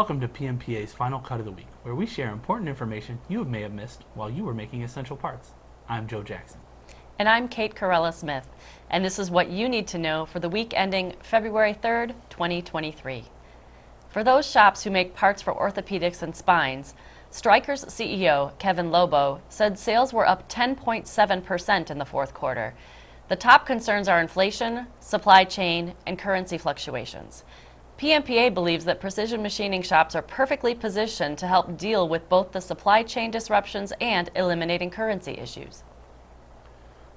Welcome to PMPA's Final Cut of the Week, where we share important information you may have missed while you were making essential parts. I'm Joe Jackson. And I'm Kate Corella-Smith, and this is what you need to know for the week ending February 3rd, 2023. For those shops who make parts for orthopedics and spines, Stryker's CEO, Kevin Lobo, said sales were up 10.7% in the fourth quarter. The top concerns are inflation, supply chain, and currency fluctuations. PMPA believes that precision machining shops are perfectly positioned to help deal with both the supply chain disruptions and eliminating currency issues.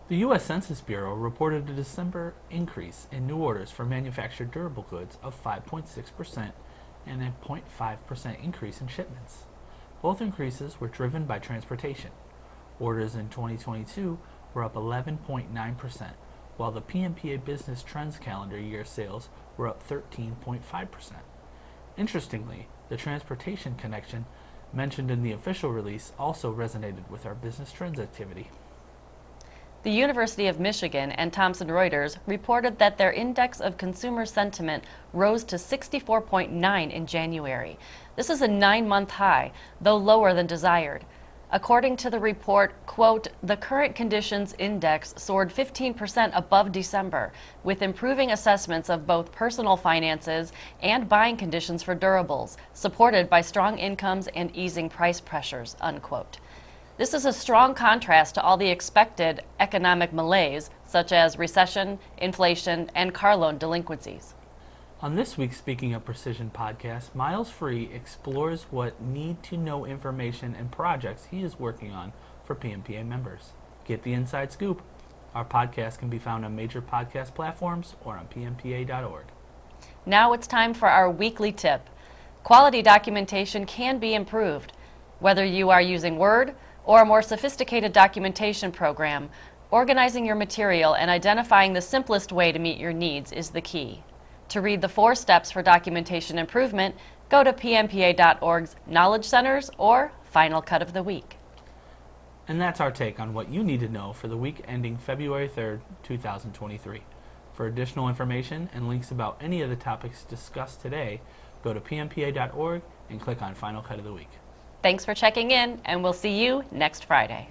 The U.S. Census Bureau reported a December increase in new orders for manufactured durable goods of 5.6% and a 0.5% increase in shipments. Both increases were driven by transportation. Orders in 2022 were up 11.9%, while the PMPA Business Trends calendar year sales were up 13.5%. Interestingly, the transportation connection mentioned in the official release also resonated with our business trends activity. The University of Michigan and Thomson Reuters reported that their index of consumer sentiment rose to 64.9 in January. This is a 9-month high, though lower than desired. According to the report, quote, the current conditions index soared 15% above December, with improving assessments of both personal finances and buying conditions for durables, supported by strong incomes and easing price pressures, unquote. This is a strong contrast to all the expected economic malaise, such as recession, inflation, and car loan delinquencies. On this week's Speaking of Precision podcast, Miles Free explores what need-to-know information and projects he is working on for PMPA members. Get the inside scoop. Our podcast can be found on major podcast platforms or on PMPA.org. Now it's time for our weekly tip. Quality documentation can be improved. Whether you are using Word or a more sophisticated documentation program, organizing your material and identifying the simplest way to meet your needs is the key. To read the 4 steps for documentation improvement, go to PMPA.org's Knowledge Centers or Final Cut of the Week. And that's our take on what you need to know for the week ending February 3rd, 2023. For additional information and links about any of the topics discussed today, go to PMPA.org and click on Final Cut of the Week. Thanks for checking in, and we'll see you next Friday.